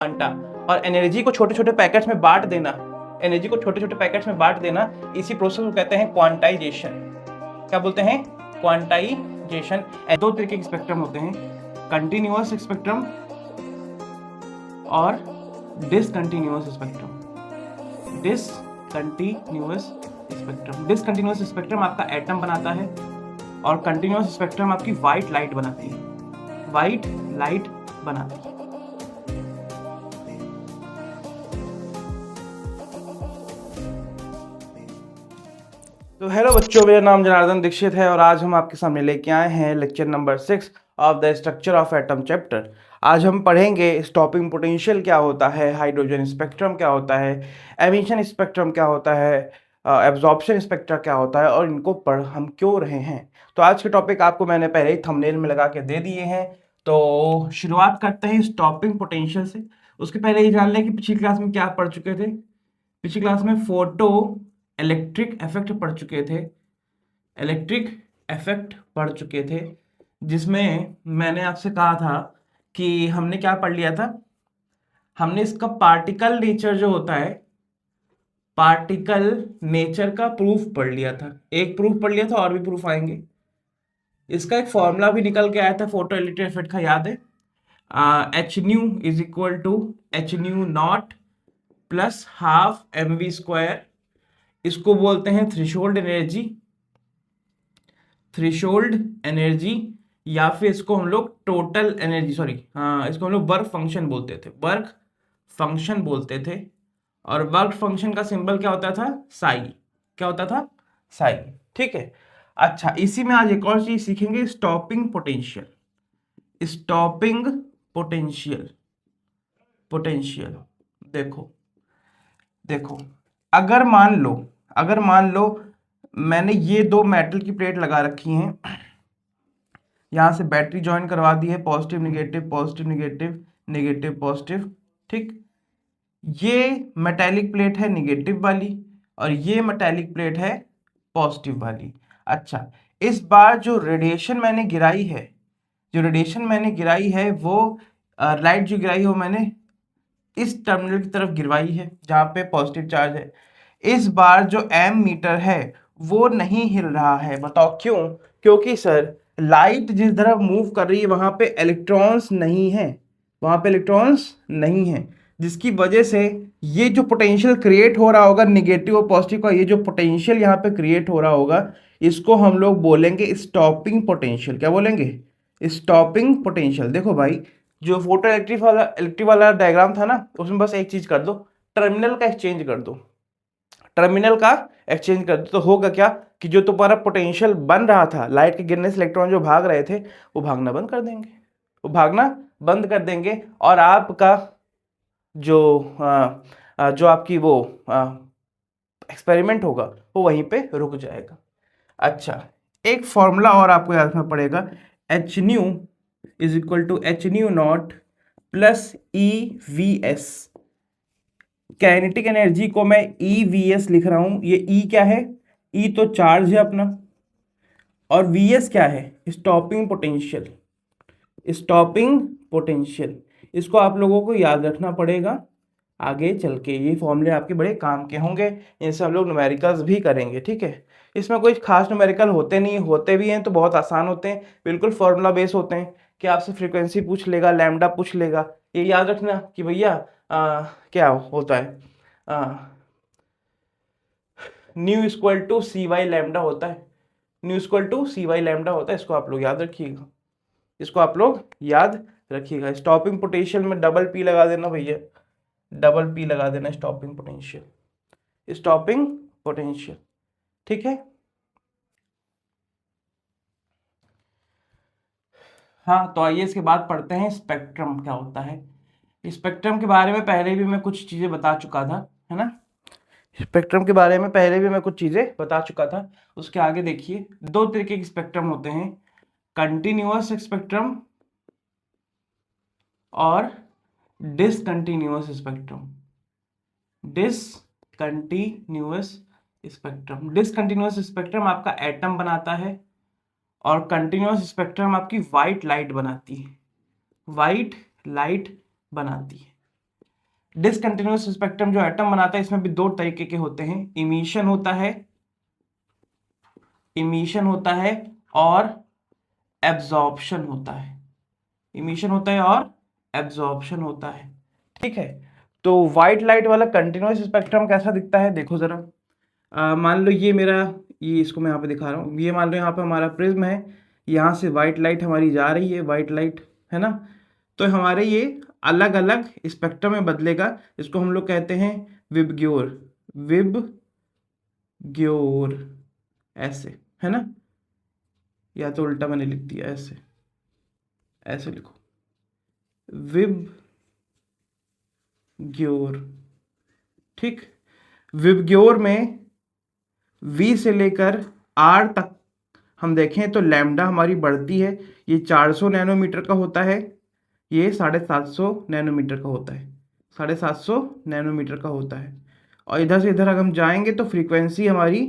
Quanta. और energy को छोटे छोटे पैकेट्स में बांट देना, एनर्जी को छोटे छोटे पैकेट्स में बांट देना, इसी प्रोसेस को कहते हैं क्वांटाइजेशन। क्या बोलते हैं? क्वांटाइजेशन। दो तरीके के स्पेक्ट्रम होते हैं, कंटिन्यूअस स्पेक्ट्रम और discontinuous spectrum. Discontinuous spectrum, discontinuous spectrum आपका एटम बनाता है और कंटिन्यूअस स्पेक्ट्रम आपकी व्हाइट लाइट बनाती है, व्हाइट लाइट बनाती है। तो हेलो बच्चों, मेरा नाम जनार्दन दीक्षित है और आज हम आपके सामने लेके आए हैं lecture number 6 of the structure of atom chapter. आज हम पढ़ेंगे स्टॉपिंग पोटेंशियल क्या होता है, हाइड्रोजन स्पेक्ट्रम क्या होता है, एमिशन स्पेक्ट्रम क्या होता है, एब्जॉर्प्शन स्पेक्ट्रम क्या होता है और इनको पढ़ हम क्यों रहे हैं। तो आज के टॉपिक आपको मैंने पहले ही थंबनेल में लगा के दे दिए हैं। तो शुरुआत करते हैं स्टॉपिंग पोटेंशियल से। उसके पहले ये जान लें कि पिछली क्लास में क्या पढ़ चुके थे। पिछली क्लास में फोटो इलेक्ट्रिक इफेक्ट पढ़ चुके थे, इलेक्ट्रिक इफेक्ट पढ़ चुके थे, जिसमें मैंने आपसे कहा था कि हमने क्या पढ़ लिया था, हमने इसका पार्टिकल नेचर जो होता है, पार्टिकल नेचर का प्रूफ पढ़ लिया था। एक प्रूफ पढ़ लिया था और भी प्रूफ आएंगे। इसका एक फॉर्मूला भी निकल के आया था फोटो इलेक्ट्रिक इफेक्ट का, याद है? H nu is equal to H nu not plus half M V square. इसको बोलते हैं थ्रेशोल्ड एनर्जी, थ्रेशोल्ड एनर्जी, या फिर इसको हम लोग टोटल एनर्जी, इसको हम लोग वर्क फंक्शन बोलते थे, वर्क फंक्शन बोलते थे। और वर्क फंक्शन का सिंबल क्या होता था? साई। क्या होता था? साई। ठीक है। अच्छा, इसी में आज एक और चीज सीखेंगे, stopping potential. Stopping potential, potential देखो देखो, अगर मान लो मैंने ये दो मेटल की प्लेट लगा रखी हैं, यहां से बैटरी ज्वाइन करवा दी है, positive negative positive negative negative positive. ठीक, ये मेटेलिक प्लेट है निगेटिव वाली और ये मेटेलिक प्लेट है पॉजिटिव वाली। अच्छा, इस बार जो रेडिएशन मैंने गिराई है, वो लाइट जो गिराई है वो मैंने इस टर्मिनल की तरफ गिरवाई है जहां पे पॉजिटिव चार्ज है। इस बार जो एम मीटर है वो नहीं हिल रहा है। बताओ क्यों? क्योंकि सर लाइट जिस तरफ मूव कर रही है वहां पे इलेक्ट्रॉन्स नहीं है, जिसकी वजह से ये जो पोटेंशियल क्रिएट हो रहा होगा निगेटिव और पॉजिटिव का, ये जो पोटेंशियल यहाँ पे क्रिएट हो रहा होगा, इसको हम लोग बोलेंगे स्टॉपिंग पोटेंशियल। क्या बोलेंगे? Stopping potential. देखो भाई, जो फोटो इलेक्ट्रिक वाला डायग्राम था ना, उसमें बस एक चीज कर दो, टर्मिनल का एक्सचेंज कर दो, तो होगा क्या कि जो तुम्हारा पोटेंशियल बन रहा था, लाइट के गिरने से इलेक्ट्रॉन जो भाग रहे थे वो भागना बंद कर देंगे और आपका जो आपकी वो एक्सपेरिमेंट होगा वो वहीं पे रुक जाएगा। अच्छा, एक फॉर्मूला और आपको याद रखना पड़ेगा, H nu is equal to H nu not plus E V S. Kinetic energy को मैं ई वी एस लिख रहा हूं। ये ई क्या है? ई तो चार्ज है अपना, और वी एस क्या है? Stopping potential. इसको आप लोगों को याद रखना पड़ेगा आगे चल के। ये फॉर्मूले आपके बड़े काम के होंगे, इनसे हम लोग न्यूमेरिकल्स भी करेंगे। ठीक है, इसमें कोई खास न्यूमेरिकल होते नहीं, होते भी हैं तो बहुत आसान होते हैं, बिल्कुल फॉर्मूला बेस होते हैं कि आपसे फ्रीक्वेंसी पूछ लेगा, लैम्डा पूछ लेगा। ये याद रखना कि भैया क्या होता है, nu equal to C by lambda होता है, इसको आप लोग याद रखिएगा। स्टॉपिंग पोटेंशियल में डबल पी लगा देना भैया, स्टॉपिंग पोटेंशियल। ठीक है। हाँ, तो आइए इसके बाद पढ़ते हैं स्पेक्ट्रम क्या होता है। स्पेक्ट्रम के बारे में पहले भी मैं कुछ चीजें बता चुका था, है ना? उसके आगे देखिए, दो तरीके के स्पेक्ट्रम होते हैं, कंटिन्यूअस स्पेक्ट्रम और डिसकंटिन्यूअस स्पेक्ट्रम आपका एटम बनाता है और कंटिन्यूअस स्पेक्ट्रम आपकी व्हाइट लाइट बनाती है, डिसकंटिन्यूअस स्पेक्ट्रम जो एटम बनाता है इसमें भी दो तरीके के होते हैं, इमिशन होता है और एब्जॉर्प्शन होता है। इमिशन होता है और एब्जॉर्प्शन होता है, ठीक है। तो व्हाइट लाइट वाला कंटिन्यूअस स्पेक्ट्रम कैसा दिखता है, देखो जरा। मान लो ये मेरा, ये इसको मैं यहाँ पे दिखा रहा हूँ, ये मान लो यहाँ पे हमारा प्रिज्म है, यहाँ से वाइट लाइट हमारी जा रही है, वाइट लाइट है ना। तो हमारे ये अलग अलग स्पेक्ट्रम में बदलेगा, इसको हम लोग कहते हैं विबग्योर ऐसे, है ना। या तो उल्टा मैंने लिख दिया, ऐसे ऐसे लिखो, विबग्योर, ठीक। विबग्योर में V से लेकर R तक हम देखें तो लैम्डा हमारी बढ़ती है, ये 400 नैनोमीटर का होता है, ये 750 नैनोमीटर का होता है, 750 नैनोमीटर का होता है। और इधर से इधर अगर हम जाएंगे तो फ्रीक्वेंसी हमारी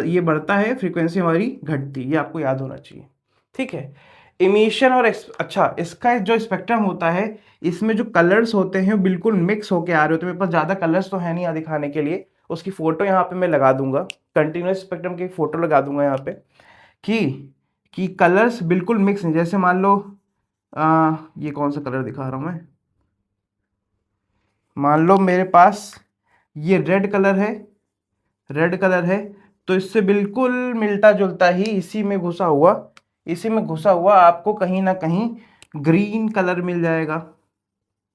ये बढ़ता है, फ्रीक्वेंसी हमारी घटती है, ये आपको याद होना चाहिए, ठीक है। इमिशन और अच्छा, इसका जो स्पेक्ट्रम होता है इसमें जो कलर्स होते हैं बिल्कुल मिक्स होके आ रहे होते हैं। मेरे पास ज़्यादा कलर्स तो है नहीं यहाँ दिखाने के लिए, उसकी फ़ोटो यहाँ पे मैं लगा दूंगा, कंटिन्यूस स्पेक्ट्रम की फ़ोटो लगा दूंगा यहाँ पे, कि कलर्स बिल्कुल मिक्स हैं। जैसे मान लो ये कौन सा कलर दिखा रहा हूँ मैं, मान लो मेरे पास ये रेड कलर है, तो इससे बिल्कुल मिलता जुलता ही इसी में घुसा हुआ आपको कहीं ना कहीं ग्रीन कलर मिल जाएगा,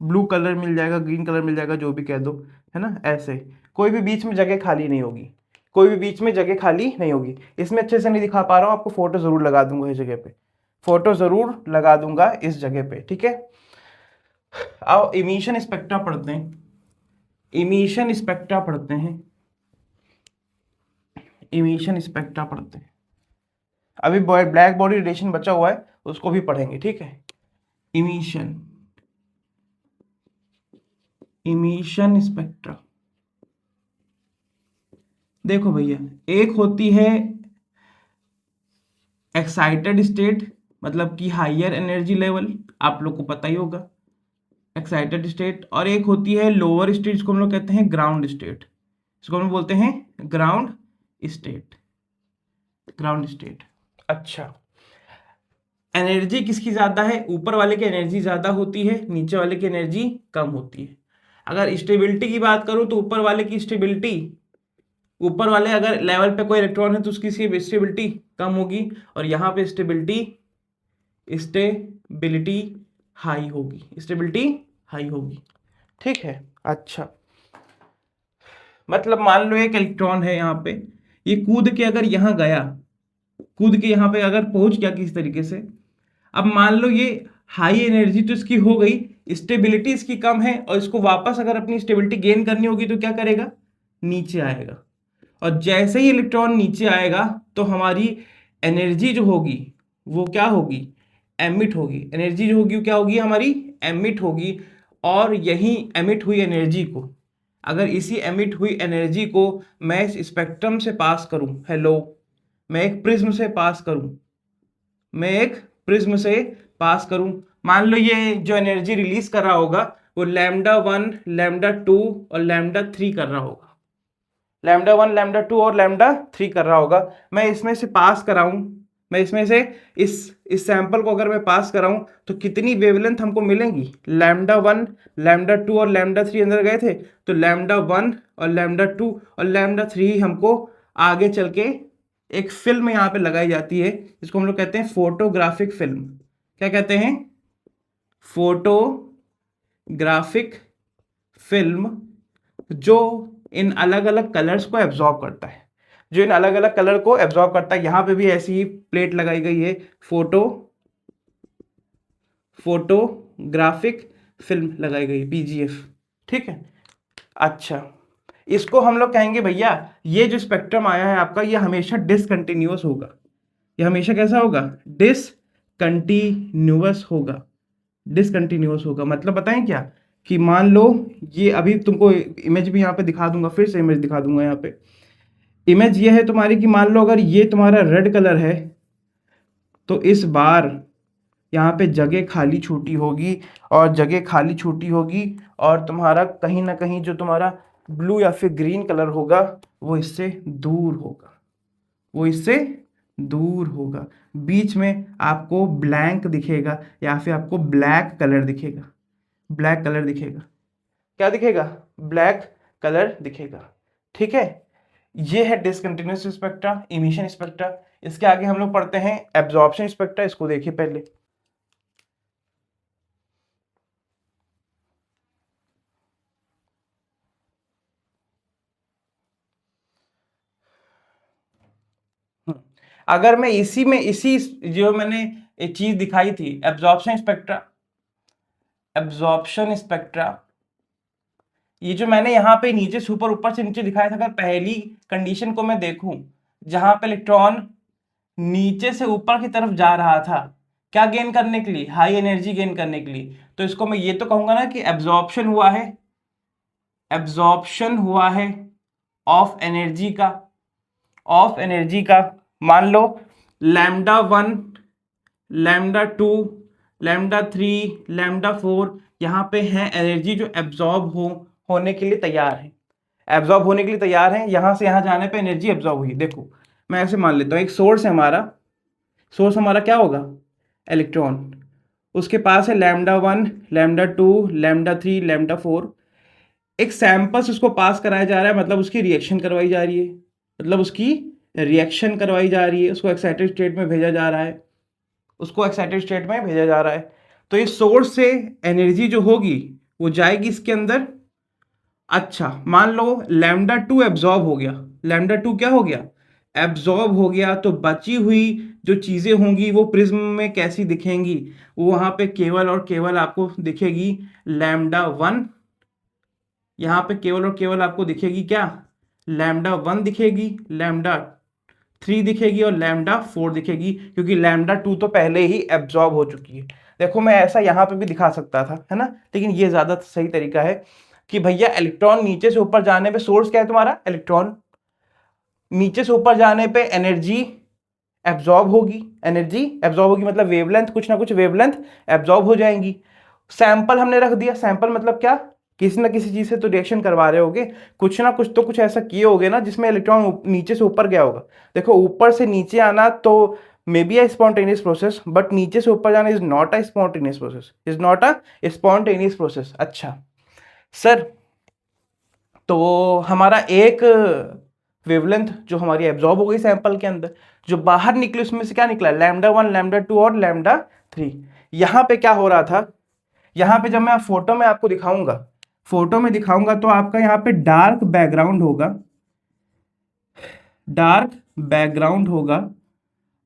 ब्लू कलर मिल जाएगा, ग्रीन कलर मिल जाएगा, जो भी कह दो, है ना। ऐसे कोई भी बीच में जगह खाली नहीं होगी, इसमें अच्छे से नहीं दिखा पा रहा हूँ आपको, फोटो जरूर लगा दूंगा इस जगह पे, ठीक है। अब इमिशन स्पेक्ट्रा पढ़ते हैं, इमिशन स्पेक्ट्रा पढ़ते हैं। अभी ब्लैक बॉडी रेडिएशन बचा हुआ है, उसको भी पढ़ेंगे, ठीक है। इमिशन स्पेक्ट्रा देखो भैया, एक होती है एक्साइटेड स्टेट, मतलब कि हायर एनर्जी लेवल, आप लोग को पता ही होगा एक्साइटेड स्टेट, और एक होती है लोअर स्टेट, जिसको हम लोग कहते हैं ग्राउंड स्टेट, इसको हम बोलते हैं ग्राउंड स्टेट। अच्छा, एनर्जी किसकी ज्यादा है, ऊपर वाले की एनर्जी ज्यादा होती है, नीचे वाले की एनर्जी कम होती है। अगर स्टेबिलिटी की बात करूं तो ऊपर वाले की स्टेबिलिटी, ऊपर वाले अगर लेवल पे कोई इलेक्ट्रॉन है तो उसकी स्टेबिलिटी कम होगी, और यहाँ पे स्टेबिलिटी हाई होगी, ठीक है। अच्छा, मतलब मान लो एक इलेक्ट्रॉन है यहाँ पे, ये कूद के अगर यहाँ गया, कूद के यहाँ पे अगर पहुंच गया किसी तरीके से, अब मान लो ये हाई एनर्जी तो इसकी हो गई, स्टेबिलिटी इसकी कम है, और इसको वापस अगर अपनी स्टेबिलिटी गेन करनी होगी तो क्या करेगा, नीचे आएगा। और जैसे ही इलेक्ट्रॉन नीचे आएगा तो हमारी एनर्जी जो होगी वो क्या होगी, एमिट होगी। एनर्जी जो होगी वो क्या होगी, हमारी एमिट होगी। और यही एमिट हुई एनर्जी को, अगर इसी एमिट हुई एनर्जी को मैं इस स्पेक्ट्रम से पास करूं, मैं एक प्रिज्म से पास करूं, मान लो ये जो एनर्जी रिलीज कर रहा होगा वो λ1, λ2 और λ3 कर रहा होगा, λ1, λ2 और λ3 कर रहा होगा। मैं इसमें से पास कराऊं, मैं इसमें से इस सैंपल को अगर मैं पास कराऊं तो कितनी वेवलेंथ हमको मिलेंगी, λ1, λ2 और λ3 अंदर गए थे, तो λ1 और λ2 और λ3 हमको आगे चल के एक फिल्म यहाँ पे लगाई जाती है, जिसको हम लोग कहते हैं फोटोग्राफिक फिल्म। क्या कहते हैं, फोटोग्राफिक फिल्म, जो इन अलग अलग कलर्स को एब्जॉर्ब करता है, यहाँ पे भी ऐसी ही प्लेट लगाई गई है, फोटोग्राफिक फिल्म लगाई गई, PGF, ठीक है। अच्छा, इसको हम लोग कहेंगे भैया, ये जो स्पेक्ट्रम आया है आपका, ये हमेशा डिसकंटिन्यूअस होगा। ये हमेशा कैसा होगा, डिसकंटिन्यूअस होगा। मतलब बताएं क्या, कि मान लो ये, अभी तुमको इमेज भी यहाँ पे दिखा दूंगा, फिर से इमेज दिखा दूंगा यहाँ पे। इमेज ये है तुम्हारी कि मान लो अगर ये तुम्हारा रेड कलर है, तो इस बार यहाँ पे जगह खाली छूटी होगी, और जगह खाली छूटी होगी, और तुम्हारा कहीं ना कहीं जो तुम्हारा ब्लू या फिर ग्रीन कलर होगा वो इससे दूर होगा, वो इससे दूर होगा। बीच में आपको ब्लैंक दिखेगा या फिर आपको ब्लैक कलर दिखेगा, ब्लैक कलर दिखेगा। क्या दिखेगा? ब्लैक कलर दिखेगा। ठीक है, ये है डिसकंटिन्यूअस स्पेक्ट्रा, इमिशन स्पेक्ट्रा। इसके आगे हम लोग पढ़ते हैं एब्जॉर्प्शन स्पेक्ट्रा। इसको देखिए पहले। अगर मैं इसी में इसी जो मैंने एक चीज दिखाई थी एब्जॉर्प्शन स्पेक्ट्रा, एब्जॉर्प्शन स्पेक्ट्रा, ये जो मैंने यहाँ पे नीचे से ऊपर, ऊपर से नीचे दिखाया था, अगर पहली कंडीशन को मैं देखूं जहां पे इलेक्ट्रॉन नीचे से ऊपर की तरफ जा रहा था, क्या गेन करने के लिए? हाई एनर्जी गेन करने के लिए। तो इसको मैं ये तो कहूंगा ना कि एब्जॉर्प्शन हुआ है, एब्जॉर्प्शन हुआ है ऑफ एनर्जी का, ऑफ एनर्जी का। मान लो λ1, λ2, λ3, λ4 यहाँ पे है एनर्जी जो एब्जॉर्ब होने के लिए तैयार है, एब्जॉर्ब होने के लिए तैयार है। यहां से यहां जाने पे एनर्जी एब्जॉर्ब हुई। देखो मैं ऐसे मान लेता हूँ, एक सोर्स है हमारा, सोर्स हमारा क्या होगा? इलेक्ट्रॉन। उसके पास है λ1, λ2, λ3, λ4। एक सैंपल से उसको पास कराया जा रहा है, मतलब उसकी रिएक्शन करवाई जा रही है, मतलब उसकी रिएक्शन करवाई जा रही है, उसको एक्साइटेड स्टेट में भेजा जा रहा है, उसको एक्साइटेड स्टेट में भेजा जा रहा है। तो इस सोर्स से एनर्जी जो होगी वो जाएगी इसके अंदर। अच्छा मान लो λ2 एब्जॉर्ब हो गया, λ2 क्या हो गया? एब्जॉर्ब हो गया। तो बची हुई जो चीजें होंगी वो प्रिज्म में कैसी दिखेंगी? वो वहां पे केवल और केवल आपको दिखेगी λ1। यहाँ पे केवल और केवल आपको दिखेगी क्या? λ1 दिखेगी, λ3 दिखेगी और λ4 दिखेगी, क्योंकि λ2 तो पहले ही एब्जॉर्ब हो चुकी है। देखो मैं ऐसा यहाँ पे भी दिखा सकता था, है ना, लेकिन ये ज्यादा सही तरीका है कि भैया इलेक्ट्रॉन नीचे से ऊपर जाने पे, सोर्स क्या है तुम्हारा? इलेक्ट्रॉन। नीचे से ऊपर जाने पे एनर्जी एब्जॉर्ब होगी, एनर्जी एब्जॉर्ब होगी मतलब वेवलेंथ, कुछ ना कुछ वेवलेंथ एब्जॉर्ब हो जाएंगी। सैंपल हमने रख दिया। सैंपल मतलब क्या? किसी ना किसी चीज से तो रिएक्शन करवा रहे होगे, कुछ ना कुछ तो कुछ ऐसा किए होगे ना जिसमें इलेक्ट्रॉन नीचे से ऊपर गया होगा। देखो ऊपर से नीचे आना तो may be a spontaneous process, but नीचे से ऊपर जाना is not a spontaneous process, is not a spontaneous process. अच्छा सर, तो हमारा एक वेवलेंथ जो हमारी एब्जॉर्ब हो गई सैंपल के अंदर, जो बाहर निकली उसमें से क्या निकला? λ1, λ2 और λ3। यहां पे क्या हो रहा था? यहां पे जब मैं फोटो में आपको दिखाऊंगा, फोटो में दिखाऊंगा तो आपका यहाँ पे डार्क बैकग्राउंड होगा, डार्क बैकग्राउंड होगा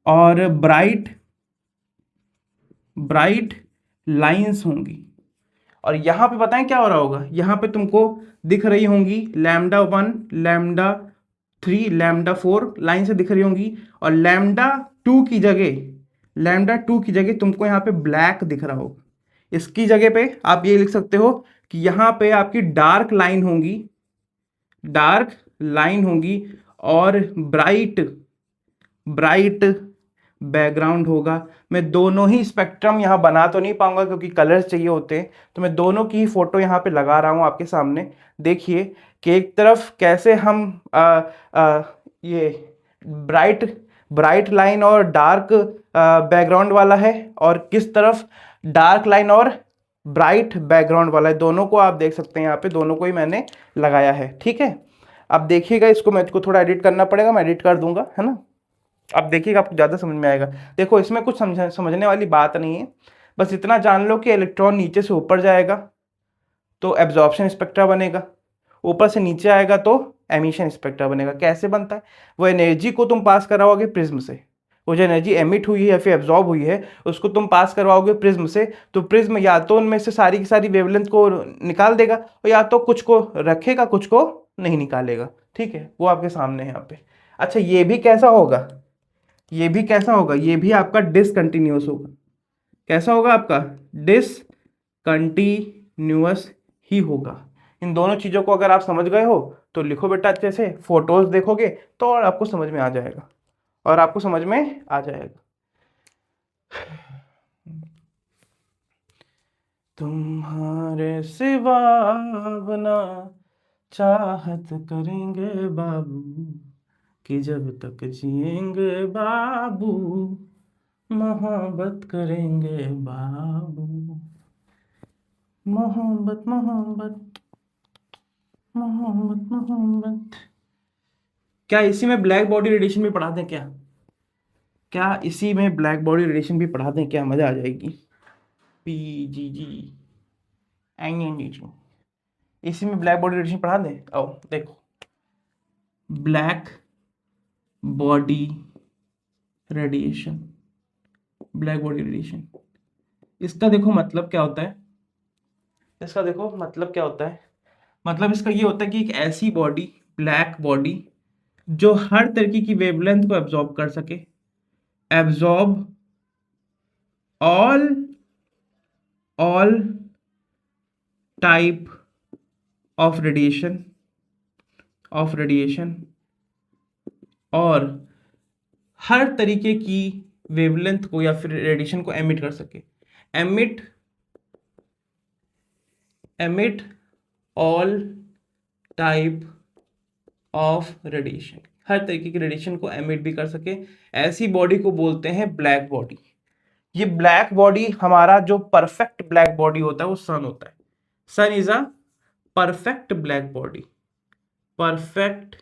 और ब्राइट ब्राइट लाइंस होंगी। और यहां पे बताएं क्या हो रहा होगा? यहां पे तुमको दिख रही होंगी λ1, λ3, λ4 लाइन से दिख रही होंगी, और λ2 की जगह तुमको यहाँ पे ब्लैक दिख रहा होगा। इसकी जगह पे आप ये लिख सकते हो कि यहाँ पे आपकी डार्क लाइन होंगी, डार्क लाइन होंगी, और ब्राइट ब्राइट बैकग्राउंड होगा। मैं दोनों ही स्पेक्ट्रम यहाँ बना तो नहीं पाऊंगा क्योंकि कलर्स चाहिए होते हैं, तो मैं दोनों की ही फोटो यहाँ पे लगा रहा हूँ आपके सामने। देखिए कि एक तरफ कैसे हम ये ब्राइट ब्राइट लाइन और डार्क बैकग्राउंड वाला है, और किस तरफ डार्क लाइन और ब्राइट बैकग्राउंड वाला है। दोनों को आप देख सकते हैं यहाँ पे, दोनों को ही मैंने लगाया है। ठीक है, अब देखिएगा, इसको मैं इसको थोड़ा एडिट करना पड़ेगा, मैं एडिट कर दूंगा, है ना। अब देखिएगा आपको ज़्यादा समझ में आएगा। देखो इसमें कुछ समझने वाली बात नहीं है, बस इतना जान लो कि इलेक्ट्रॉन नीचे से ऊपर जाएगा तो एब्जॉर्प्शन स्पेक्ट्रा बनेगा, ऊपर से नीचे आएगा तो एमिशन स्पेक्ट्रा बनेगा। कैसे बनता है? वो एनर्जी को तुम पास कराओगे प्रिज्म से, वो जो एनर्जी एमिट हुई है या फिर एब्जॉर्ब हुई है उसको तुम पास करवाओगे प्रिज्म से, तो प्रिज्म या तो उनमें से सारी की सारी वेवलेंथ को निकाल देगा, और या तो कुछ को रखेगा, कुछ को नहीं निकालेगा। ठीक है, वो आपके सामने है यहाँ पे। अच्छा ये भी कैसा होगा? ये भी कैसा होगा? ये भी आपका डिसकंटिन्यूअस होगा। कैसा होगा आपका? डिसकंटिन्यूअस ही होगा। इन दोनों चीज़ों को अगर आप समझ गए हो तो लिखो बेटा अच्छे से, फोटोज देखोगे तो और आपको समझ में आ जाएगा, और आपको समझ में आ जाएगा। तुम्हारे सिवा बना चाहत करेंगे बाबू, कि जब तक जिएंगे बाबू मोहब्बत करेंगे बाबू। मोहब्बत मोहब्बत मोहब्बत मोहब्बत। क्या इसी में ब्लैक बॉडी रेडिएशन भी पढ़ा दें क्या? क्या इसी में ब्लैक बॉडी रेडिएशन भी पढ़ा दें क्या? मजा आ जाएगी। PGG इसी में ब्लैक बॉडी रेडिएशन पढ़ा दें। आओ देखो, black body radiation, black body radiation, इसका देखो मतलब क्या होता है। इसका देखो मतलब क्या होता है। मतलब इसका ये होता है कि एक ऐसी बॉडी, ब्लैक बॉडी, जो हर तरीके की वेवलेंथ को एब्जॉर्ब कर सके, absorb all type of radiation और हर तरीके की वेवलेंथ को या फिर रेडिएशन को एमिट कर सके। Emit all type of radiation, हर तरीके की रेडिएशन को एमिट भी कर सके, ऐसी बॉडी को बोलते हैं ब्लैक बॉडी। ये ब्लैक बॉडी, हमारा जो परफेक्ट ब्लैक बॉडी होता है वो सन होता है। Sun is a perfect black body, perfect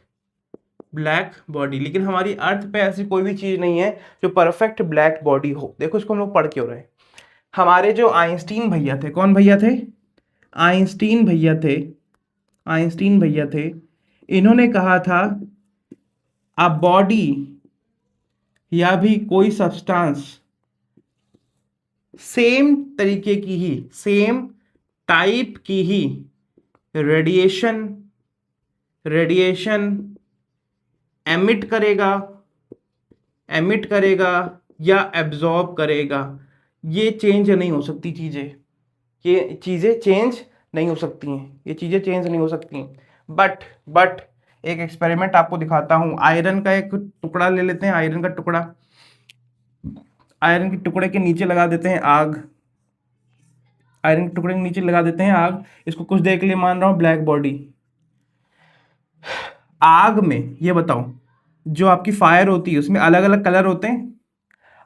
black body. लेकिन हमारी अर्थ पे ऐसी कोई भी चीज नहीं है जो परफेक्ट ब्लैक बॉडी हो। देखो इसको हम लोग पढ़ क्यों रहे हैं। हमारे जो आइंस्टीन भैया थे, कौन भैया थे? आइंस्टीन भैया थे। इन्होंने कहा था अ बॉडी या भी कोई सब्सटेंस सेम तरीके की ही, सेम टाइप की ही रेडिएशन एमिट करेगा या एब्जॉर्ब करेगा। ये चेंज नहीं हो सकती चीजें, ये चीजें चेंज नहीं हो सकती हैं, ये चीजें चेंज नहीं हो सकती। बट एक एक्सपेरिमेंट आपको दिखाता हूं। आयरन का एक टुकड़ा ले लेते हैं, आयरन का टुकड़ा, आयरन के टुकड़े के नीचे लगा देते हैं आग, आयरन के टुकड़े के नीचे लगा देते हैं आग। इसको कुछ देर के लिए मान रहा हूं ब्लैक बॉडी। आग में ये बताओ, जो आपकी फायर होती है उसमें अलग अलग कलर होते हैं।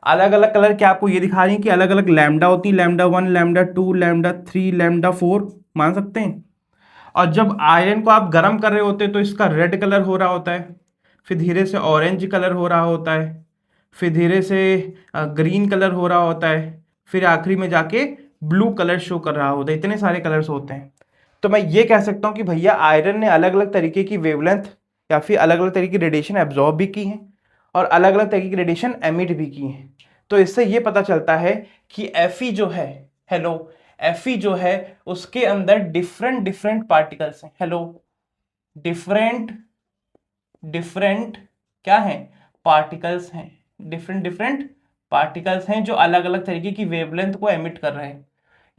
अलग अलग कलर क्या आपको ये दिखा रही है कि अलग अलग लैम्डा होती है, लैम्डा 1, लैम्डा 2, लैम्डा 3, लैम्डा 4, मान सकते हैं। और जब आयरन को आप गर्म कर रहे होते हैं तो इसका रेड कलर हो रहा होता है, फिर धीरे से ऑरेंज कलर हो रहा होता है, फिर धीरे से ग्रीन कलर हो रहा होता है, फिर आखिरी में जाके ब्लू कलर शो कर रहा होता है। इतने सारे कलर्स होते हैं। तो मैं ये कह सकता हूँ कि भैया आयरन ने अलग अलग तरीके की वेवलेंथ या फिर अलग अलग तरीके की रेडिएशन एब्जॉर्ब भी की है और अलग अलग तरीके की रेडिएशन एमिट भी की है। तो इससे ये पता चलता है कि Fe जो है, हेलो, Fe जो है उसके अंदर डिफरेंट पार्टिकल्स हैं। हेलो, डिफरेंट क्या है? पार्टिकल्स हैं। डिफरेंट पार्टिकल्स हैं जो अलग अलग तरीके की वेवलेंथ को एमिट कर रहे हैं।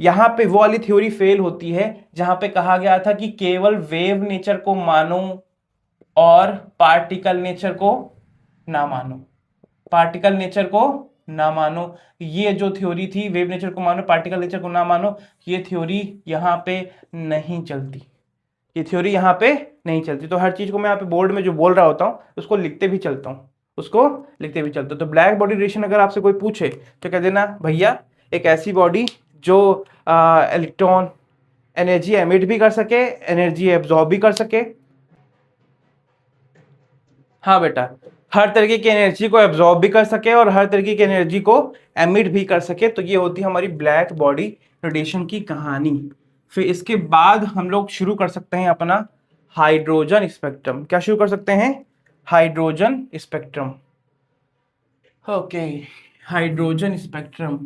यहां पे वो वाली थ्योरी फेल होती है जहां पे कहा गया था कि केवल वेव नेचर को मानो और पार्टिकल नेचर को ना मानो, पार्टिकल नेचर को ना मानो। ये जो थ्योरी थी, वेव नेचर को मानो पार्टिकल नेचर को ना मानो, ये थ्योरी यहाँ पे नहीं चलती, ये थ्योरी यहाँ पे नहीं चलती। तो हर चीज को मैं यहाँ पे बोर्ड में जो बोल रहा होता हूँ उसको लिखते भी चलता हूँ, उसको लिखते भी चलता हूँ। तो ब्लैक बॉडी रेडिएशन अगर आपसे कोई पूछे तो कह देना भैया एक ऐसी बॉडी जो इलेक्ट्रॉन एनर्जी एमिट भी कर सके, एनर्जी एब्जॉर्ब भी कर सके। हाँ बेटा, हर तरीके की एनर्जी को एब्जॉर्ब भी कर सके और हर तरीके की एनर्जी को एमिट भी कर सके। तो ये होती है हमारी ब्लैक बॉडी रेडिएशन की कहानी। फिर इसके बाद हम लोग शुरू कर सकते हैं अपना हाइड्रोजन स्पेक्ट्रम। क्या शुरू कर सकते हैं? Hydrogen spectrum. Okay, hydrogen spectrum.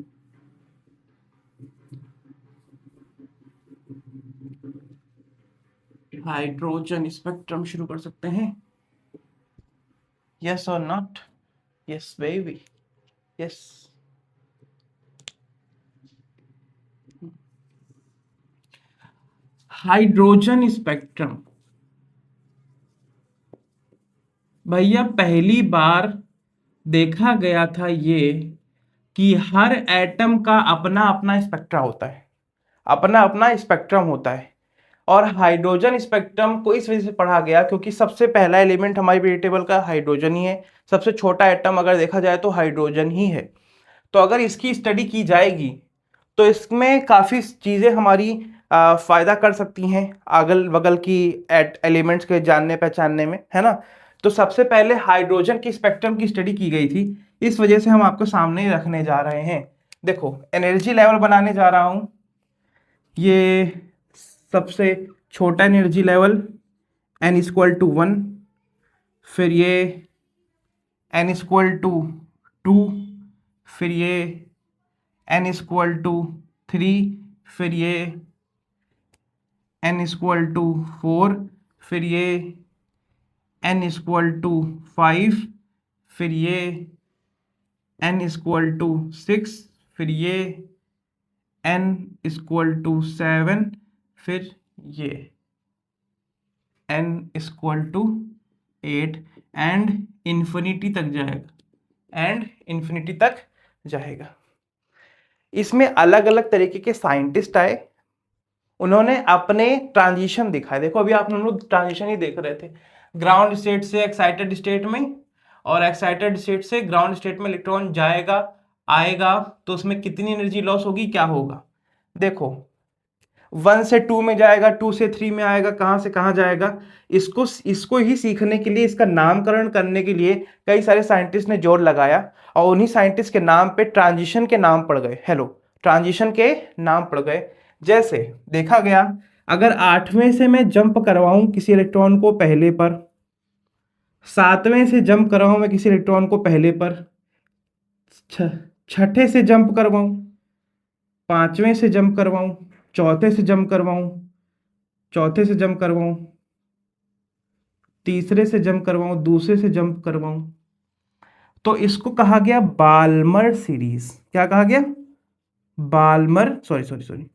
Hydrogen spectrum शुरू कर सकते हैं। Yes or not? Yes, baby. Yes. Hydrogen spectrum भैया पहली बार देखा गया था ये कि हर एटम का अपना अपना स्पेक्ट्रा होता है, अपना अपना स्पेक्ट्रम होता है। और हाइड्रोजन स्पेक्ट्रम को इस वजह से पढ़ा गया क्योंकि सबसे पहला एलिमेंट हमारी पीरियड टेबल का हाइड्रोजन ही है, सबसे छोटा एटम अगर देखा जाए तो हाइड्रोजन ही है। तो अगर इसकी स्टडी की जाएगी तो इसमें काफ़ी चीज़ें हमारी फ़ायदा कर सकती हैं अगल बगल की एलिमेंट्स के जानने पहचानने में, है ना। तो सबसे पहले हाइड्रोजन की स्पेक्ट्रम की स्टडी की गई थी, इस वजह से हम आपको सामने रखने जा रहे हैं। देखो एनर्जी लेवल बनाने जा रहा हूँ, ये सबसे छोटा एनर्जी लेवल n=1, फिर ये n=2, फिर ये n=3, फिर ये n=4, फिर ये n=5, फिर ये n=6, फिर ये n=7, फिर ये n=8 एंड इन्फिनिटी तक जाएगा, इसमें अलग अलग तरीके के साइंटिस्ट आए, उन्होंने अपने ट्रांजिशन दिखाए। देखो अभी आप लोग ट्रांजिशन ही देख रहे थे, ग्राउंड स्टेट से एक्साइटेड स्टेट में और एक्साइटेड स्टेट से ग्राउंड स्टेट में इलेक्ट्रॉन जाएगा आएगा, तो उसमें कितनी एनर्जी लॉस होगी, क्या होगा। देखो 1 से 2 में जाएगा, 2 से 3 में आएगा, कहाँ से कहाँ जाएगा। इसको ही सीखने के लिए, इसका नामकरण करने के लिए कई सारे साइंटिस्ट ने जोर लगाया और उन्हीं साइंटिस्ट के नाम पे ट्रांजिशन के नाम पड़ गए। ट्रांजिशन के नाम पड़ गए। जैसे देखा गया, अगर 8वें से मैं जंप करवाऊं किसी इलेक्ट्रॉन को पहले पर, 7वें से जंप करवाऊं मैं किसी इलेक्ट्रॉन को पहले पर, 6ठे से जंप करवाऊं, 5वें से जंप करवाऊं, चौथे से जंप करवाऊं, तीसरे से जंप करवाऊं, दूसरे से जंप करवाऊं, तो इसको कहा गया बाल्मर सीरीज। क्या कहा गया, बाल्मर, सॉरी।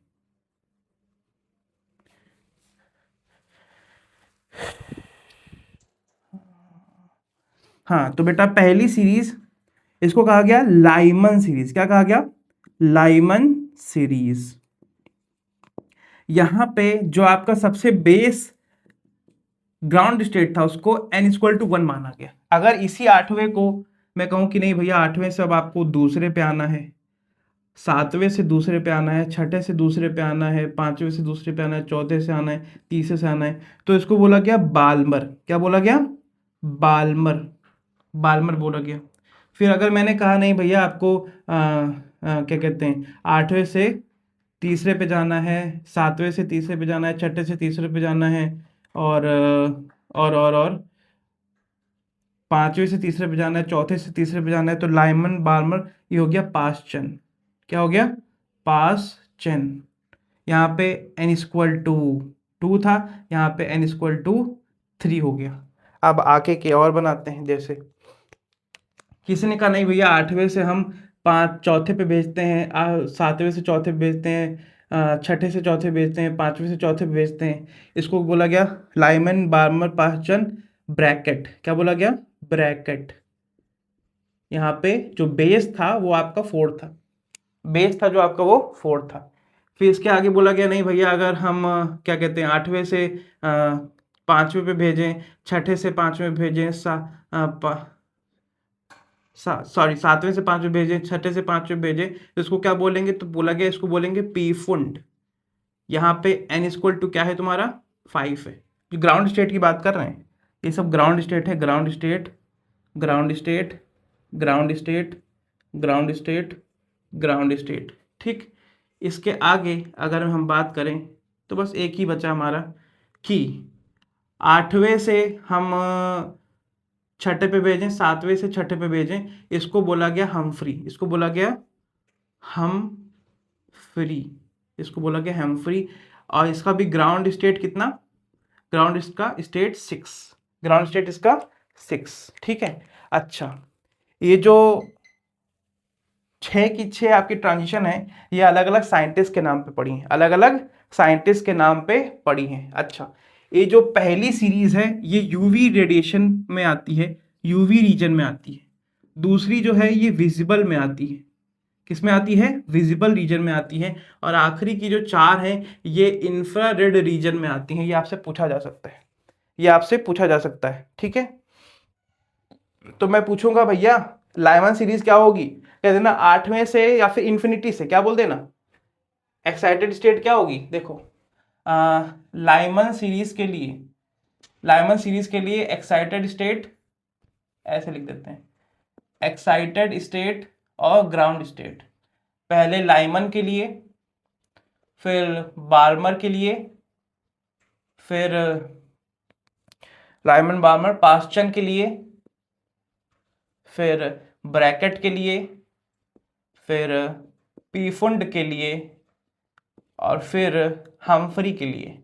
हाँ तो बेटा पहली सीरीज इसको कहा गया लाइमन सीरीज। क्या कहा गया, लाइमन सीरीज। यहां पे जो आपका सबसे बेस ग्राउंड स्टेट था उसको n=1 माना गया। अगर इसी 8वें को मैं कहूं कि नहीं भैया 8वें से अब आपको दूसरे पे आना है, 7वें से दूसरे पे आना है, 6ठे से दूसरे पे आना है, 5वें से दूसरे पे आना है, चौथे से आना है, तीसरे से आना है, तो इसको बोला गया बाल्मर। क्या बोला गया, बाल्मर बोला गया। फिर अगर मैंने कहा नहीं भैया आपको क्या कहते हैं 8वें से तीसरे पे जाना है, 7वें से तीसरे पे जाना है, 6ठे से तीसरे पे जाना है, और 5वें से तीसरे पे जाना है, चौथे से तीसरे पे जाना है, तो लाइमन बाल्मर ये हो गया पास चेन। क्या हो गया, पास चेन। यहाँ पे n=2 था, यहाँ पे n=3 हो गया। अब आके के और बनाते हैं, जैसे किसी ने कहा नहीं भैया 8वें से हम चौथे पे भेजते हैं, 7वें से चौथे पे भेजते हैं, 6ठे से चौथे भेजते हैं, 5वें से चौथे पे भेजते हैं, इसको बोला गया लाइमन बार्मर पासचन ब्रैकेट। क्या बोला गया, ब्रैकेट। यहाँ पे जो बेस था वो आपका 4 था, बेस था जो आपका वो 4 था। फिर इसके आगे बोला गया नहीं भैया अगर हम क्या कहते हैं 8वें से 5वें पे भेजें, 6ठे से 5वें भेजें, 7वें से 5वें भेजें, 6ठे से 5वें भेजें, तो इसको क्या बोलेंगे, तो बोला गया इसको बोलेंगे पी फुंड। यहाँ पे n= क्या है तुम्हारा 5 है। जो ग्राउंड स्टेट की बात कर रहे हैं, ये सब ग्राउंड स्टेट है, ground state, ground state, ground state, ground state, ground state. ठीक, इसके आगे अगर हम बात करें तो बस एक ही बचा हमारा कि 8वें से हम 6ठे पे भेजें, 7वें से 6ठे पे भेजें, इसको बोला गया हमफ्री। इसको बोला गया हमफ्री, इसको बोला गया हमफ्री। और इसका भी ग्राउंड स्टेट कितना, ग्राउंड इसका स्टेट 6, ग्राउंड स्टेट इसका 6। ठीक है, अच्छा ये जो 6 की 6 आपकी ट्रांजिशन है, ये अलग अलग साइंटिस्ट के नाम पे पड़ी हैं, अलग अलग साइंटिस्ट के नाम पे पड़ी हैं। अच्छा, ये जो पहली सीरीज है ये यूवी रेडिएशन में आती है, यूवी रीजन में आती है। दूसरी जो है ये विजिबल में आती है, किस में आती है, विजिबल रीजन में आती है, और आखिरी की जो 4 है ये इंफ्रारेड रीजन में आती हैं। ये आपसे पूछा जा सकता है, ये आपसे पूछा जा सकता है, ठीक है। तो मैं पूछूंगा भैया लाइमन सीरीज क्या होगी, कह देना 8वें से या फिर इंफिनिटी से, क्या बोल देना, एक्साइटेड स्टेट क्या होगी। देखो लाइमन सीरीज के लिए, लाइमन सीरीज के लिए एक्साइटेड स्टेट ऐसे लिख देते हैं, एक्साइटेड स्टेट और ग्राउंड स्टेट। पहले लाइमन के लिए, फिर बार्मर के लिए, फिर लाइमन बार्मर पास्चन के लिए, फिर ब्रैकेट के लिए, फिर पीफुंड के लिए, और फिर हम्फ्री के लिए,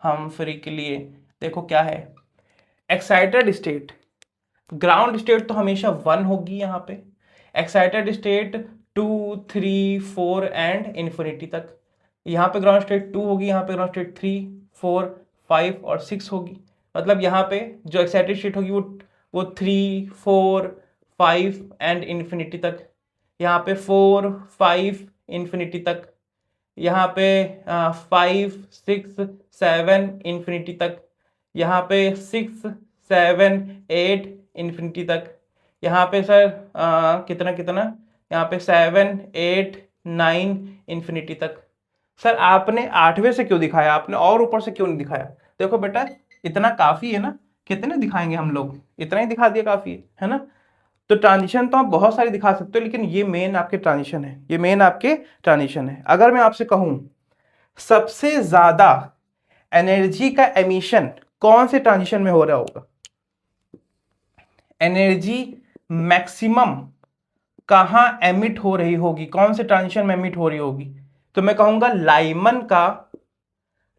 हम्फ्री के लिए। देखो क्या है, एक्साइटेड स्टेट, ग्राउंड स्टेट तो हमेशा 1 होगी यहाँ पे, एक्साइटेड स्टेट 2, 3, 4 एंड इन्फिनिटी तक। यहाँ पे ग्राउंड स्टेट 2 होगी, यहाँ पे ग्राउंड स्टेट 3, 4, 5 और 6 होगी। मतलब यहाँ पे जो एक्साइटेड स्टेट होगी वो 3, 4, 5 एंड इन्फिनिटी तक, यहाँ पे 4, 5 इन्फिनिटी तक, यहाँ पे 5, 6, 7 इन्फिनिटी तक, यहाँ पे 6, 7, 8 इन्फिनिटी तक, यहाँ पे सर कितना कितना, यहाँ पे 7, 8, 9 इन्फिनिटी तक। सर आपने 8वें से क्यों दिखाया, आपने और ऊपर से क्यों नहीं दिखाया। देखो बेटा इतना काफ़ी है ना, कितने दिखाएंगे हम लोग, इतना ही दिखा दिया काफ़ी है ना। तो ट्रांजिशन तो आप बहुत सारी दिखा सकते हो, लेकिन ये मेन आपके ट्रांजिशन है, ये मेन आपके ट्रांजिशन है। अगर मैं आपसे कहूँ सबसे ज़्यादा एनर्जी का एमिशन कौन से ट्रांजिशन में हो रहा होगा, एनर्जी मैक्सिमम कहाँ एमिट हो रही होगी, कौन से ट्रांजिशन में एमिट हो रही होगी, तो मैं कहूँगा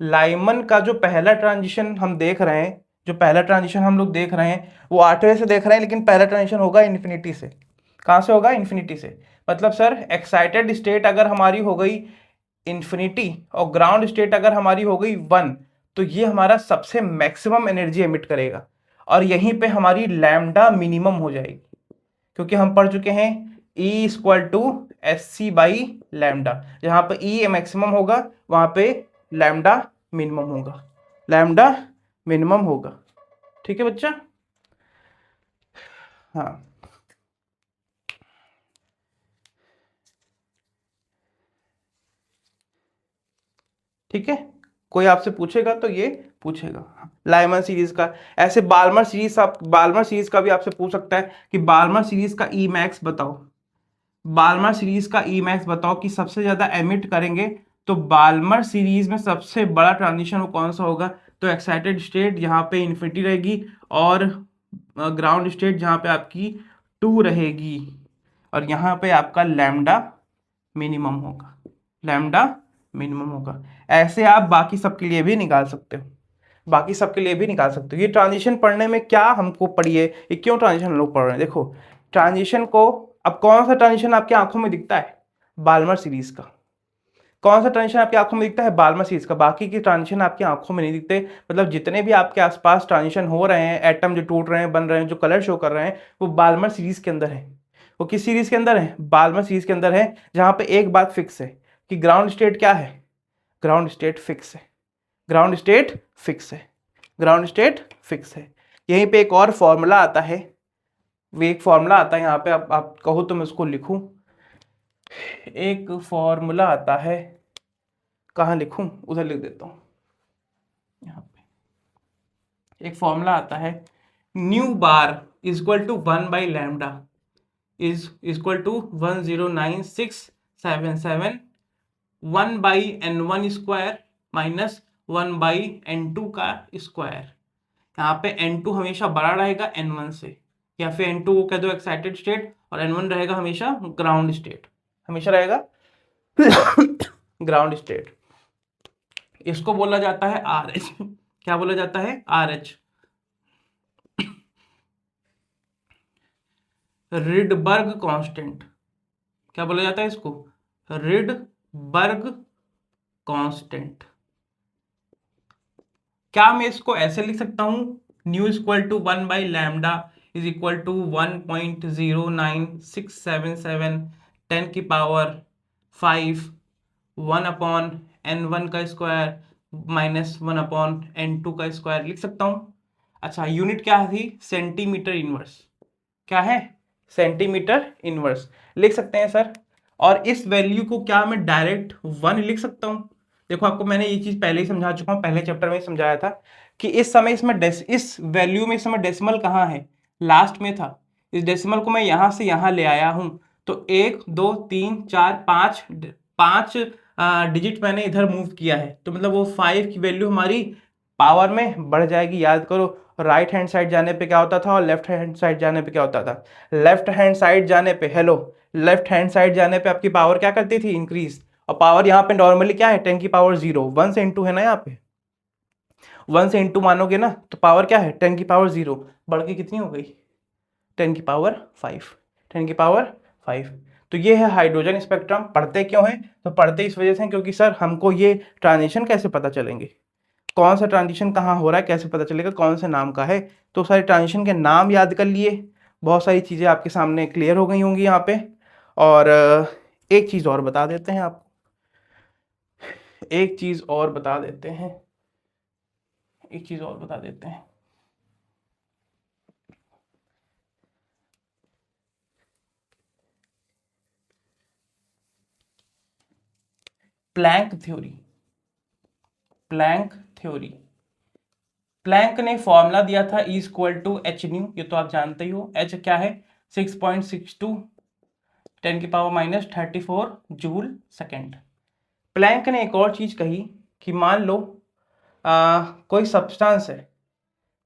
लाइमन का जो पहला ट्रांजिशन हम देख रहे हैं, जो पहला ट्रांजिशन हम लोग देख रहे हैं वो 8वें से देख रहे हैं, लेकिन पहला ट्रांजिशन होगा इन्फिनिटी से। कहाँ से होगा, इन्फिनिटी से। मतलब सर एक्साइटेड स्टेट अगर हमारी हो गई इन्फिनिटी और ग्राउंड स्टेट अगर हमारी हो गई 1, तो ये हमारा सबसे मैक्सिमम एनर्जी एमिट करेगा, और यहीं पे हमारी लैम्डा मिनिमम हो जाएगी, क्योंकि हम पढ़ चुके हैं E=SC/लैम्डा। जहाँ पे E मैक्सिमम होगा वहाँ पे लैम्डा मिनिमम होगा, लैम्डा मिनिमम होगा, ठीक है बच्चा। हाँ ठीक है, कोई आपसे पूछेगा तो ये पूछेगा लाइमन सीरीज का। ऐसे बाल्मर सीरीज, आप बाल्मर सीरीज का भी आपसे पूछ सकता है कि बाल्मर सीरीज का ई मैक्स बताओ, बाल्मर सीरीज का ई मैक्स बताओ कि सबसे ज्यादा एमिट करेंगे, तो बाल्मर सीरीज में सबसे बड़ा ट्रांजिशन वो कौन सा होगा, तो एक्साइटेड स्टेट यहाँ पे इन्फिनिटी रहेगी, और ग्राउंड स्टेट जहाँ पे आपकी 2 रहेगी, और यहाँ पे आपका लैम्डा मिनिमम होगा, लैम्डा मिनिमम होगा। ऐसे आप बाकी सबके लिए भी निकाल सकते हो, बाकी सबके लिए भी निकाल सकते हो। ये ट्रांजिशन पढ़ने में क्या हमको पढ़िए, ये क्यों ट्रांजिशन हम लोग पढ़ रहे हैं। देखो ट्रांजिशन को, अब कौन सा ट्रांजिशन आपकी आंखों में दिखता है, बाल्मर सीरीज का। कौन सा ट्रांजिशन आपकी आंखों में दिखता है, बाल्मर सीरीज का। बाकी की ट्रांजिशन आपकी आंखों में नहीं दिखते। मतलब जितने भी आपके आसपास ट्रांजिशन हो रहे हैं, एटम जो टूट रहे हैं, बन रहे हैं, जो कलर शो कर रहे हैं, वो बाल्मर सीरीज के अंदर है। वो किस सीरीज के अंदर है, बाल्मर सीरीज के अंदर है। जहां पे एक बात फिक्स है कि ग्राउंड स्टेट क्या है, ग्राउंड स्टेट फिक्स है, ग्राउंड स्टेट फिक्स है, ग्राउंड स्टेट फिक्स है। यहीं पे एक और फॉर्मूला आता है, वो एक फॉर्मूला आता है यहाँ पे, आप कहो तो मैं उसको लिखूं। एक फॉर्मूला आता है, कहाँ लिखूं, उधर लिख देता हूँ। यहाँ पे एक फॉर्मूला आता है, nu bar is equal to 1/लैम्डा is equal to 109,677 1/n1 square minus 1/n2 का स्क्वायर। यहाँ पे n2 हमेशा बड़ा रहेगा n1 से, या फिर n2 को कह दो एक्साइटेड स्टेट, और n1 रहेगा हमेशा ग्राउंड स्टेट, हमेशा रहेगा ग्राउंड स्टेट। इसको बोला जाता है RH। क्या बोला जाता है, RH, रिडबर्ग कांस्टेंट। क्या बोला जाता है इसको, रिडबर्ग कांस्टेंट। क्या मैं इसको ऐसे लिख सकता हूं, न्यू इक्वल टू 1/लैम्डा इज इक्वल टू 1.09677 10⁵ 1/n1 का स्क्वायर -1/n2 का स्क्वायर लिख सकता हूँ। अच्छा, यूनिट क्या थी? Centimetre inverse. क्या है? सेंटीमीटर इनवर्स लिख सकते हैं सर। और इस वैल्यू को क्या मैं डायरेक्ट 1 लिख सकता हूँ? देखो, आपको मैंने ये चीज पहले ही समझा चुका हूँ, पहले चैप्टर में समझाया था कि इस समय इसमें इस वैल्यू में इस समय डेसिमल कहाँ है? लास्ट में था। इस डेसिमल को मैं यहां से यहां ले आया हूं, तो 1 2 3 4 5 डिजिट मैंने इधर मूव किया है, तो मतलब वो 5 की वैल्यू हमारी पावर में बढ़ जाएगी। याद करो, राइट हैंड साइड जाने पे क्या होता था और लेफ्ट हैंड साइड जाने पे क्या होता था? लेफ्ट हैंड साइड जाने पे लेफ्ट हैंड साइड जाने पे आपकी पावर क्या करती थी? इंक्रीज। और पावर यहाँ पे नॉर्मली क्या है? 10⁻0। 1 से इंटू है ना, यहाँ पे 1 से इंटू मानोगे ना तो पावर क्या है? 10⁻0 बढ़ के कितनी हो गई? 10⁵ 10⁵ तो ये है हाइड्रोजन स्पेक्ट्रम। पढ़ते क्यों है? तो पढ़ते इस वजह से क्योंकि सर हमको ये ट्रांजिशन कैसे पता चलेंगे, कौन सा ट्रांजिशन कहाँ हो रहा है, कैसे पता चलेगा कौन से नाम का है? तो सारे ट्रांजिशन के नाम याद कर लिए, बहुत सारी चीज़ें आपके सामने क्लियर हो गई होंगी यहाँ पे। और एक चीज़ और बता देते हैं आपको, एक चीज़ और बता देते हैं, एक चीज़ और बता देते हैं। Planck theory, Planck theory. Planck ने फॉर्मूला दिया था E=h², ये तो आप जानते ही हो। h क्या है? 6.62 10⁻34 जूल सेकेंड। प्लैंक ने एक और चीज कही कि मान लो कोई सब्सटेंस है,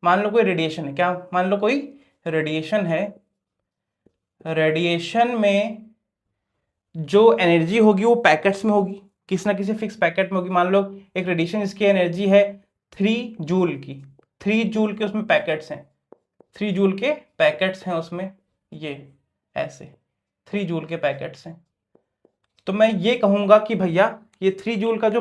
मान लो कोई रेडिएशन है, क्या मान लो कोई रेडिएशन है, रेडिएशन में जो एनर्जी होगी वो पैकेट्स में होगी, किसी ना किसी फिक्स पैकेट में होगी। मान लो एक रेडिएशन जिसकी एनर्जी है 3 जूल की, 3 जूल के उसमें पैकेट्स हैं, 3 जूल के पैकेट्स हैं उसमें, ये ऐसे 3 जूल के पैकेट्स हैं। तो मैं ये कहूंगा कि भैया ये 3 जूल का जो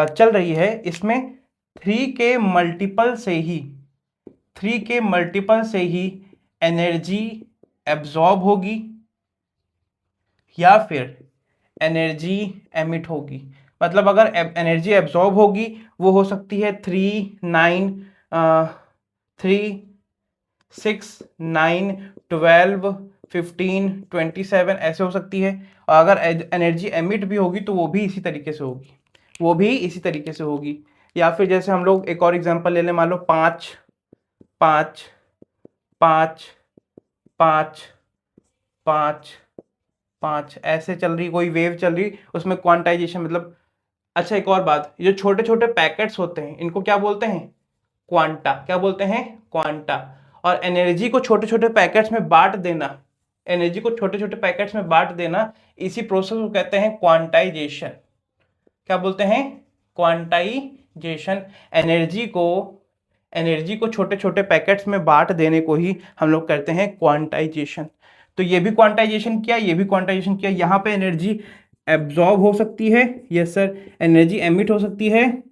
चल रही है, इसमें 3 के मल्टीपल से ही 3 के मल्टीपल से ही एनर्जी एब्जॉर्ब होगी या फिर एनर्जी एमिट होगी। मतलब अगर एनर्जी एब्जॉर्ब होगी वो हो सकती है 3 9 3 6 9 12 15 27 ऐसे हो सकती है। और अगर एनर्जी एमिट भी होगी तो वो भी इसी तरीके से होगी, वो भी इसी तरीके से होगी। या फिर जैसे हम लोग एक और एग्जांपल ले लें, मान लो 5 5 5 5 5 5 ऐसे चल रही कोई वेव चल रही, उसमें क्वांटाइजेशन मतलब। अच्छा, एक और बात, ये जो छोटे छोटे पैकेट्स होते हैं इनको क्या बोलते हैं? क्वांटा। क्या बोलते हैं? क्वांटा। और एनर्जी को छोटे छोटे पैकेट्स में बांट देना, एनर्जी को छोटे छोटे पैकेट्स में बांट देना, इसी प्रोसेस को कहते हैं क्वांटाइजेशन। क्या बोलते हैं? क्वांटाइजेशन। एनर्जी को छोटे छोटे पैकेट्स में बांट देने को ही हम लोग कहते हैं क्वांटाइजेशन। तो ये भी क्वांटाइजेशन किया, ये भी क्वांटाइजेशन किया। यहाँ पे एनर्जी एब्जॉर्ब हो सकती है, यस सर। एनर्जी एमिट हो सकती है,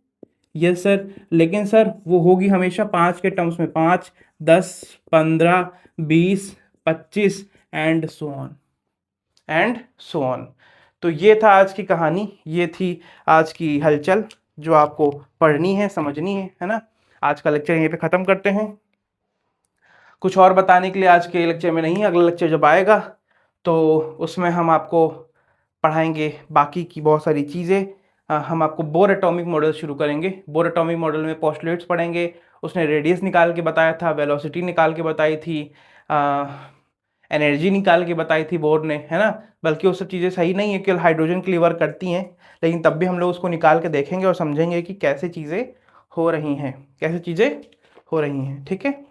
यस सर। लेकिन सर वो होगी हमेशा 5 के टर्म्स में, 5 10 15 20 25 एंड सो ऑन। तो ये था आज की कहानी, ये थी आज की हलचल जो आपको पढ़नी है, समझनी है ना। आज का लेक्चर यहीं पे ख़त्म करते हैं। कुछ और बताने के लिए आज के लेक्चर में नहीं, अगला लेक्चर जब आएगा तो उसमें हम आपको पढ़ाएंगे बाकी की बहुत सारी चीज़ें। हम आपको बोर एटॉमिक मॉडल शुरू करेंगे। बोर एटॉमिक मॉडल में पोस्टुलेट्स पढ़ेंगे, उसने रेडियस निकाल के बताया था, वेलोसिटी निकाल के बताई थी, एनर्जी निकाल के बताई थी बोर ने, है ना। बल्कि वो सब चीज़ें सही नहीं है, केवल हाइड्रोजन के लिए वर्क करती हैं, लेकिन तब भी हम लोग उसको निकाल के देखेंगे और समझेंगे कि कैसे चीज़ें हो रही हैं, कैसे चीज़ें हो रही हैं। ठीक है।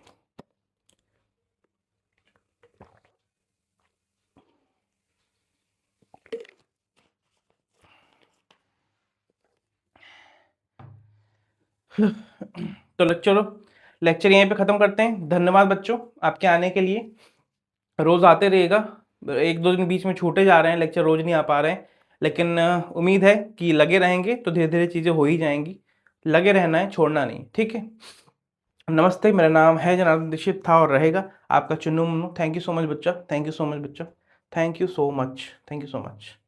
तो लेक्चर यहीं पे ख़त्म करते हैं। धन्यवाद बच्चों आपके आने के लिए। रोज़ आते रहिएगा, एक दो दिन बीच में छूटे जा रहे हैं, लेक्चर रोज़ नहीं आ पा रहे हैं, लेकिन उम्मीद है कि लगे रहेंगे तो धीरे धीरे चीज़ें हो ही जाएंगी। लगे रहना है, छोड़ना नहीं। ठीक है। नमस्ते, मेरा नाम है जनार्दन दीक्षित, था और रहेगा आपका Chunnu Munnu. Thank you so much बच्चा, थैंक यू सो मच बच्चा। Thank you so much, thank you so much.